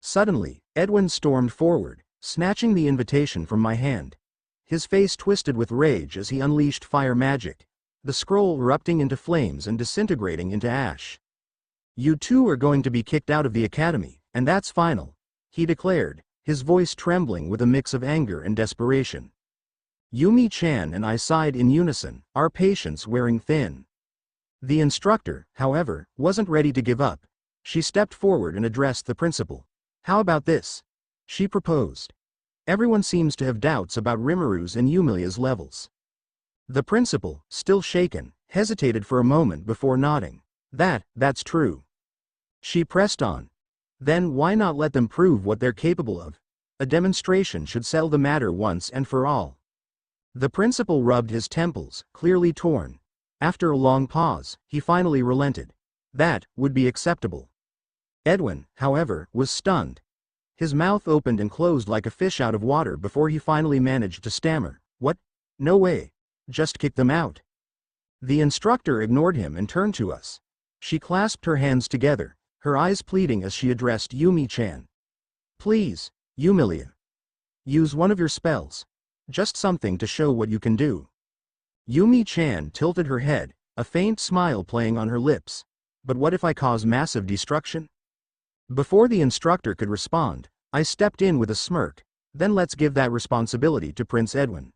Suddenly, Edwin stormed forward, snatching the invitation from my hand. His face twisted with rage as he unleashed fire magic, the scroll erupting into flames and disintegrating into ash. You two are going to be kicked out of the academy, and that's final, he declared, his voice trembling with a mix of anger and desperation. Yumi-chan and I sighed in unison, our patience wearing thin. The instructor, however, wasn't ready to give up. She stepped forward and addressed the principal. How about this? She proposed. Everyone seems to have doubts about Rimuru's and Yumilia's levels. The principal, still shaken, hesitated for a moment before nodding. That's true. She pressed on. Then why not let them prove what they're capable of? A demonstration should settle the matter once and for all. The principal rubbed his temples, clearly torn. After a long pause, he finally relented. That would be acceptable. Edwin, however, was stunned. His mouth opened and closed like a fish out of water before he finally managed to stammer. What? No way. Just kick them out. The instructor ignored him and turned to us. She clasped her hands together, her eyes pleading as she addressed Yumi-chan. Please, Yumilia. Use one of your spells. Just something to show what you can do. Yumi-chan tilted her head, a faint smile playing on her lips. But what if I cause massive destruction? Before the instructor could respond, I stepped in with a smirk. Then let's give that responsibility to Prince Edwin.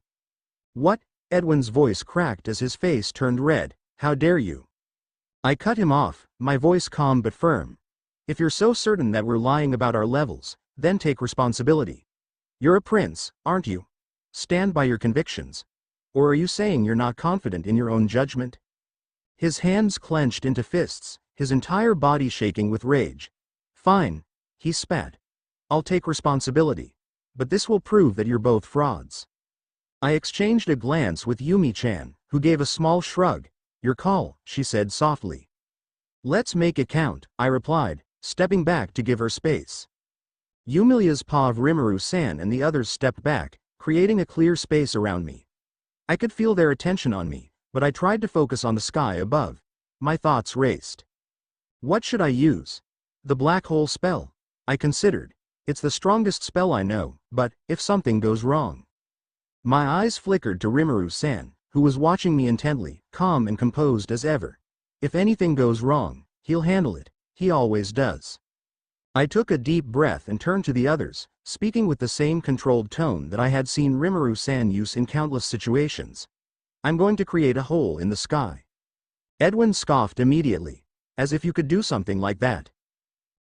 What? Edwin's voice cracked as his face turned red. How dare you? I cut him off, my voice calm but firm. If you're so certain that we're lying about our levels, then take responsibility. You're a prince, aren't you? Stand by your convictions. Or are you saying you're not confident in your own judgment? His hands clenched into fists, his entire body shaking with rage. Fine, he spat. I'll take responsibility. But this will prove that you're both frauds. I exchanged a glance with Yumi-chan, who gave a small shrug. Your call, she said softly. Let's make it count, I replied, stepping back to give her space. Yumilia's paw of Rimuru-san and the others stepped back, creating a clear space around me. I could feel their attention on me, but I tried to focus on the sky above. My thoughts raced. What should I use? The black hole spell, I considered. It's the strongest spell I know, but if something goes wrong. My eyes flickered to Rimuru-san, who was watching me intently, calm and composed as ever. If anything goes wrong, he'll handle it, he always does. I took a deep breath and turned to the others, speaking with the same controlled tone that I had seen Rimuru-san use in countless situations. I'm going to create a hole in the sky. Edwin scoffed immediately. As if you could do something like that.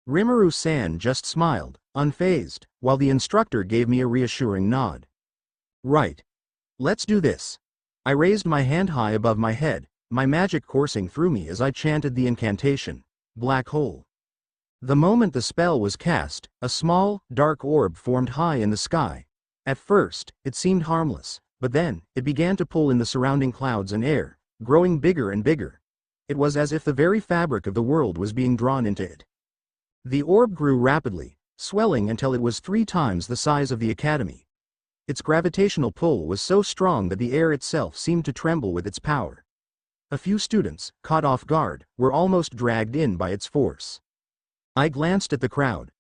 Rimuru-san just smiled, unfazed, while the instructor gave me a reassuring nod. Right. Let's do this. I raised my hand high above my head, my magic coursing through me as I chanted the incantation, Black Hole. The moment the spell was cast, a small, dark orb formed high in the sky. At first, it seemed harmless, but then, it began to pull in the surrounding clouds and air, growing bigger and bigger. It was as if the very fabric of the world was being drawn into it. The orb grew rapidly, swelling until it was 3 times the size of the academy. Its gravitational pull was so strong that the air itself seemed to tremble with its power. A few students, caught off guard, were almost dragged in by its force. I glanced at the crowd.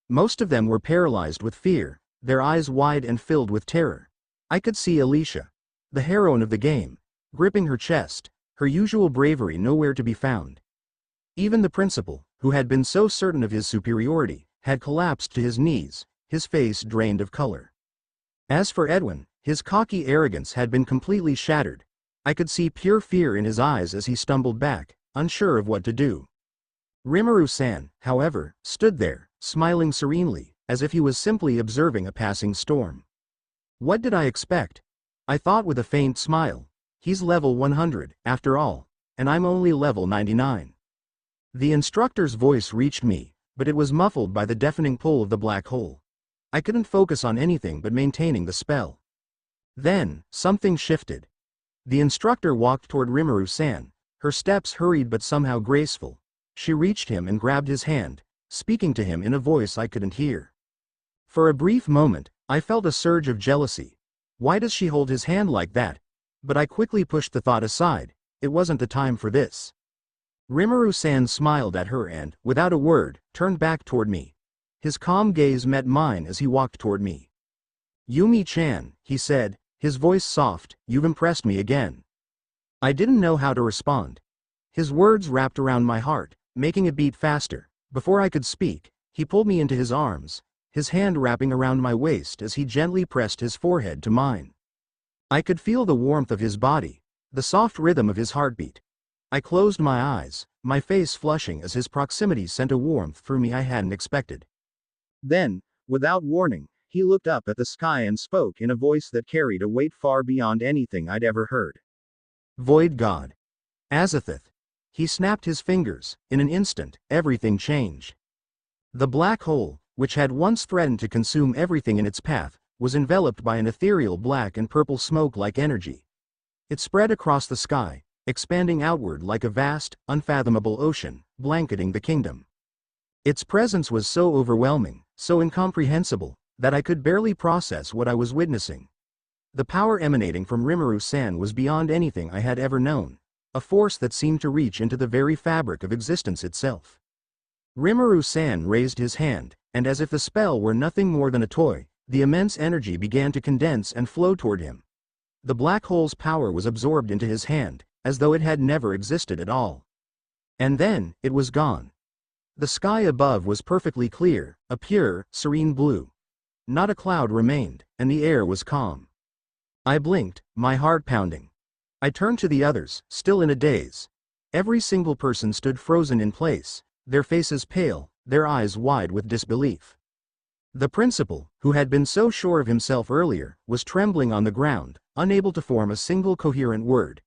Most of them were paralyzed with fear, their eyes wide and filled with terror. I could see Alicia, the heroine of the game, gripping her chest, her usual bravery nowhere to be found. Even the principal, who had been so certain of his superiority, had collapsed to his knees, his face drained of color. As for Edwin, his cocky arrogance had been completely shattered. I could see pure fear in his eyes as he stumbled back, unsure of what to do. Rimuru-san, however, stood there, smiling serenely, as if he was simply observing a passing storm. What did I expect? I thought with a faint smile. He's level 100, after all, and I'm only level 99. The instructor's voice reached me, but it was muffled by the deafening pull of the black hole. I couldn't focus on anything but maintaining the spell. Then, something shifted. The instructor walked toward Rimuru-san, her steps hurried but somehow graceful. She reached him and grabbed his hand, speaking to him in a voice I couldn't hear. For a brief moment, I felt a surge of jealousy. Why does she hold his hand like that? But I quickly pushed the thought aside. It wasn't the time for this. Rimuru-san smiled at her and, without a word, turned back toward me. His calm gaze met mine as he walked toward me. "Yumi-chan," he said, his voice soft, "you've impressed me again." I didn't know how to respond. His words wrapped around my heart, making it beat faster. Before I could speak, he pulled me into his arms, his hand wrapping around my waist as he gently pressed his forehead to mine. I could feel the warmth of his body, the soft rhythm of his heartbeat. I closed my eyes, my face flushing as his proximity sent a warmth through me I hadn't expected. Then, without warning, he looked up at the sky and spoke in a voice that carried a weight far beyond anything I'd ever heard. "Void God. Azathoth." He snapped his fingers. In an instant, everything changed. The black hole, which had once threatened to consume everything in its path, was enveloped by an ethereal black and purple smoke-like energy. It spread across the sky, expanding outward like a vast, unfathomable ocean, blanketing the kingdom. Its presence was so overwhelming, so incomprehensible, that I could barely process what I was witnessing. The power emanating from Rimuru-san was beyond anything I had ever known, a force that seemed to reach into the very fabric of existence itself. Rimuru-san raised his hand, and as if the spell were nothing more than a toy, the immense energy began to condense and flow toward him. The black hole's power was absorbed into his hand, as though it had never existed at all. And then, it was gone. The sky above was perfectly clear, a pure, serene blue. Not a cloud remained, and the air was calm. I blinked, my heart pounding. I turned to the others, still in a daze. Every single person stood frozen in place, their faces pale, their eyes wide with disbelief. The principal, who had been so sure of himself earlier, was trembling on the ground, unable to form a single coherent word.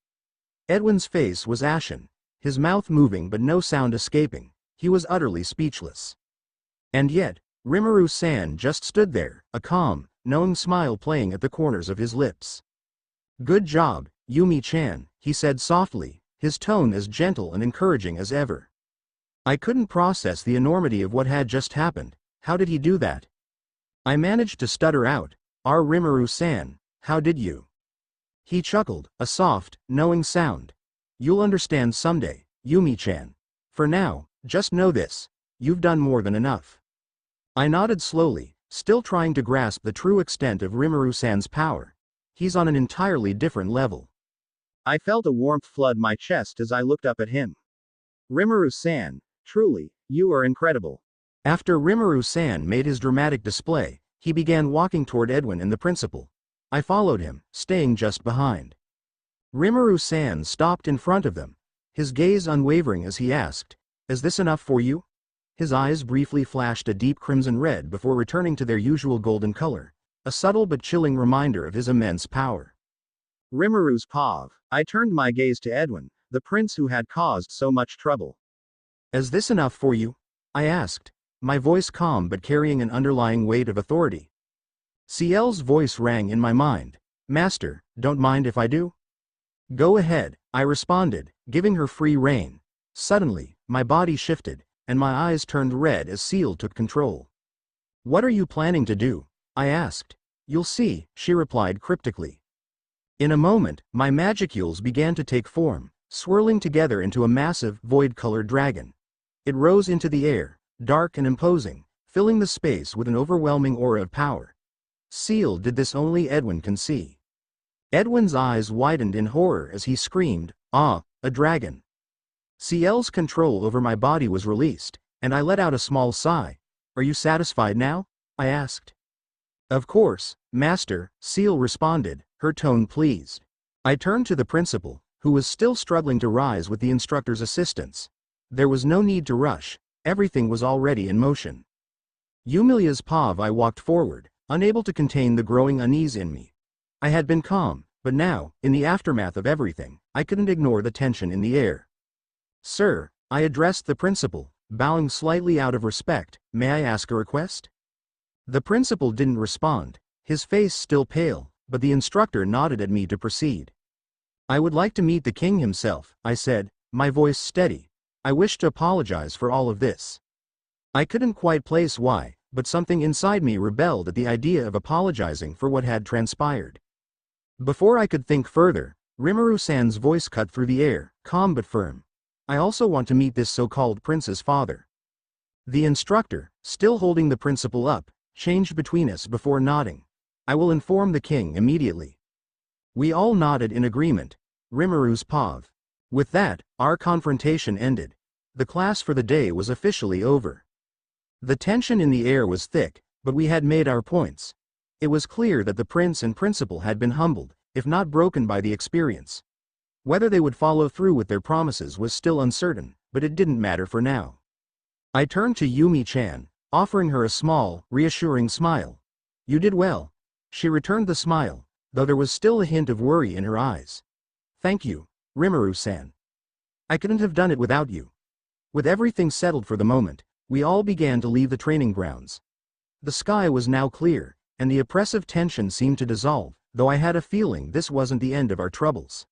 Edwin's face was ashen, his mouth moving but no sound escaping. He was utterly speechless. And yet, Rimuru-san just stood there, a calm, knowing smile playing at the corners of his lips. "Good job, Yumi-chan," he said softly, his tone as gentle and encouraging as ever. I couldn't process the enormity of what had just happened. How did he do that? I managed to stutter out, "Our Rimuru-san, how did you?" He chuckled, a soft, knowing sound. "You'll understand someday, Yumi-chan. For now, just know this, you've done more than enough." I nodded slowly, still trying to grasp the true extent of Rimuru-san's power. He's on an entirely different level. I felt a warmth flood my chest as I looked up at him. "Rimuru-san, truly, you are incredible." After Rimuru-san made his dramatic display, he began walking toward Edwin and the principal. I followed him, staying just behind. Rimuru-san stopped in front of them, his gaze unwavering as he asked, "Is this enough for you?" His eyes briefly flashed a deep crimson red before returning to their usual golden color, a subtle but chilling reminder of his immense power. Rimuru's pav. I turned my gaze to Edwin, the prince who had caused so much trouble. "Is this enough for you?" I asked, my voice calm but carrying an underlying weight of authority. Ciel's voice rang in my mind. "Master, don't mind if I do?" "Go ahead," I responded, giving her free rein. Suddenly, my body shifted, and my eyes turned red as Seal took control. "What are you planning to do?" I asked. "You'll see," she replied cryptically. In a moment, my magicules began to take form, swirling together into a massive, void-colored dragon. It rose into the air, dark and imposing, filling the space with an overwhelming aura of power. Seal did this only Edwin can see. Edwin's eyes widened in horror as he screamed, "Ah, a dragon!" Ciel's control over my body was released, and I let out a small sigh. "Are you satisfied now?" I asked. "Of course, Master," Ciel responded, her tone pleased. I turned to the principal, who was still struggling to rise with the instructor's assistance. There was no need to rush, everything was already in motion. Yumilia's pav I walked forward, unable to contain the growing unease in me. I had been calm, but now, in the aftermath of everything, I couldn't ignore the tension in the air. "Sir," I addressed the principal, bowing slightly out of respect, "may I ask a request?" The principal didn't respond, his face still pale, but the instructor nodded at me to proceed. "I would like to meet the king himself," I said, my voice steady. "I wish to apologize for all of this." I couldn't quite place why, but something inside me rebelled at the idea of apologizing for what had transpired. Before I could think further, Rimuru-san's voice cut through the air, calm but firm. "I also want to meet this so-called prince's father." The instructor, still holding the principal up, changed between us before nodding. "I will inform the king immediately." We all nodded in agreement. Rimuru's pav. With that, our confrontation ended. The class for the day was officially over. The tension in the air was thick, but we had made our points. It was clear that the prince and principal had been humbled, if not broken by the experience. Whether they would follow through with their promises was still uncertain, but it didn't matter for now. I turned to Yumi-chan, offering her a small, reassuring smile. "You did well." She returned the smile, though there was still a hint of worry in her eyes. "Thank you, Rimuru-san. I couldn't have done it without you." With everything settled for the moment, we all began to leave the training grounds. The sky was now clear, and the oppressive tension seemed to dissolve, though I had a feeling this wasn't the end of our troubles.